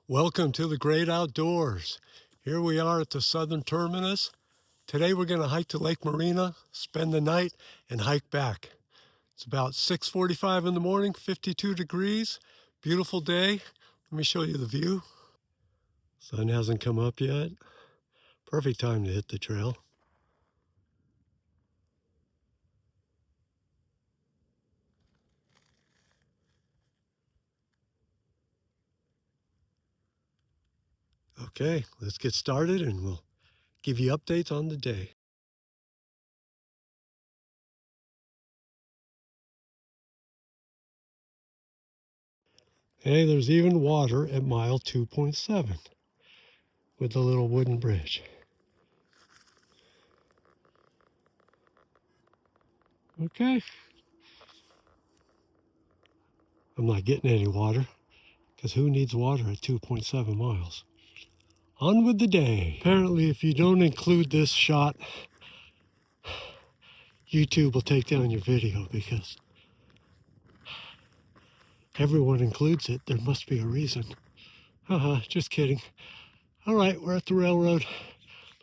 Welcome to the great outdoors. Here we are at the southern terminus. Today we're going to hike to Lake Morena, spend the night, and hike back. It's about 6:45 in the morning, 52 degrees, beautiful day. Let me show you the view. Sun hasn't come up yet. Perfect time to hit the trail. Okay, let's get started and we'll give you updates on the day. Hey, there's even water at mile 2.7 with the little wooden bridge. Okay. I'm not getting any water because who needs water at 2.7 miles? On with the day. Apparently, if you don't include this shot, YouTube will take down your video because everyone includes it. There must be a reason. Haha, just kidding. All right, we're at the railroad.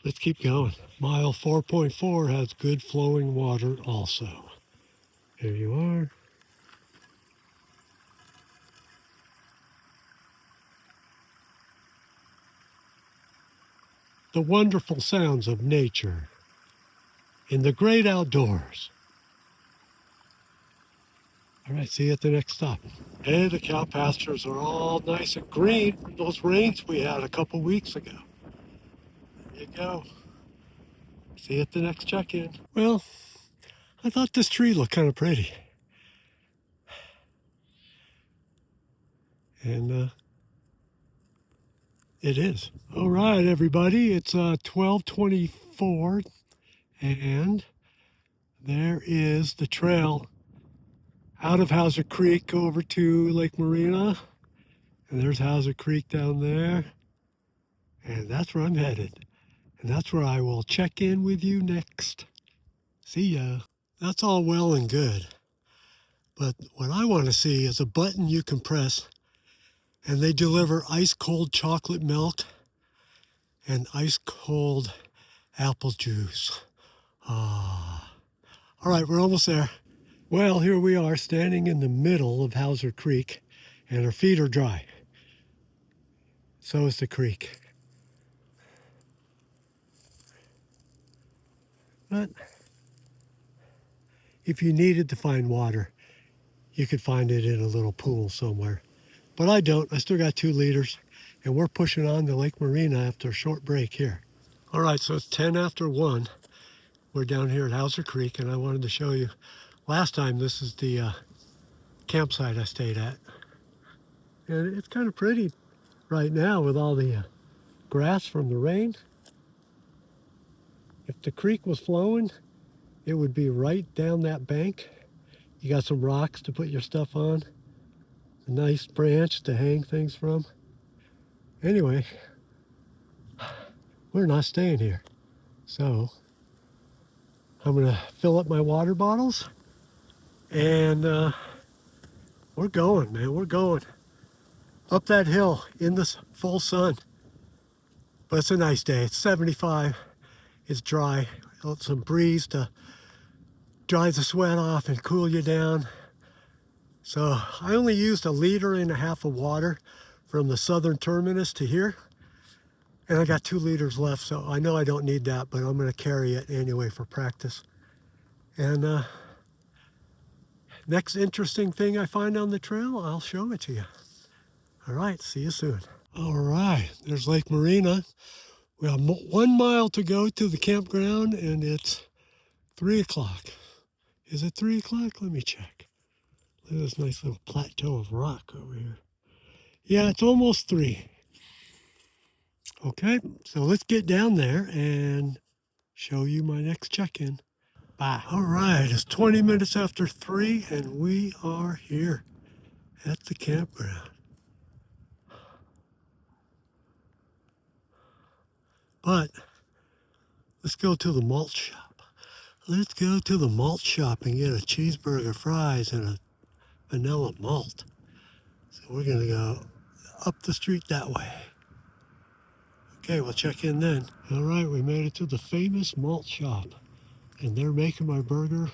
Let's keep going. Mile 4.4 has good flowing water also. Here you are. The wonderful sounds of nature in the great outdoors. All right, see you at the next stop. Hey, the cow pastures are all nice and green from those rains we had a couple weeks ago. There you go. See you at the next check-in. Well, I thought this tree looked kind of pretty. And it is. All right, everybody, it's 12:24 and there is the trail out of Hauser Creek over to Lake Morena. And there's Hauser Creek down there. And that's where I'm headed. And that's where I will check in with you next. See ya. That's all well and good. But what I want to see is a button you can press and they deliver ice cold chocolate milk and ice cold apple juice. Ah. All right, we're almost there. Well, here we are standing in the middle of Hauser Creek and our feet are dry. So is the creek. But if you needed to find water, you could find it in a little pool somewhere. But I don't. I still got 2 liters, and we're pushing on to Lake Morena after a short break here. All right, so it's 10 after 1. We're down here at Hauser Creek, and I wanted to show you. Last time, this is the campsite I stayed at. And it's kind of pretty right now with all the grass from the rain. If the creek was flowing, it would be right down that bank. You got some rocks to put your stuff on. A nice branch to hang things from. Anyway, we're not staying here. So I'm gonna fill up my water bottles and we're going, man. We're going up that hill in the full sun. But it's a nice day. It's 75. It's dry. Some breeze to dry the sweat off and cool you down. So I only used 1.5 liters of water from the southern terminus to here. And I got 2 liters left, so I know I don't need that, but I'm going to carry it anyway for practice. And next interesting thing I find on the trail, I'll show it to you. All right, see you soon. All right, there's Lake Morena. We have 1 mile to go to the campground, and it's 3 o'clock. Is it 3 o'clock? Let me check. Look at this nice little plateau of rock over here. Yeah, it's almost 3. Okay, so let's get down there and show you my next check-in. Bye. All right, it's 20 minutes after 3 and we are here at the campground. But let's go to the malt shop. Let's go to the malt shop and get a cheeseburger, fries, and a vanilla malt. So we're gonna go up the street that way. Okay, we'll check in then. All right, we made it to the famous malt shop, and they're making my burger,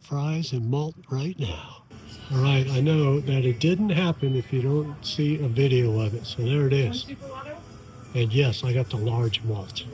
fries, and malt right now. All right, I know that it didn't happen if you don't see a video of it, so there it is. And yes, I got the large malt.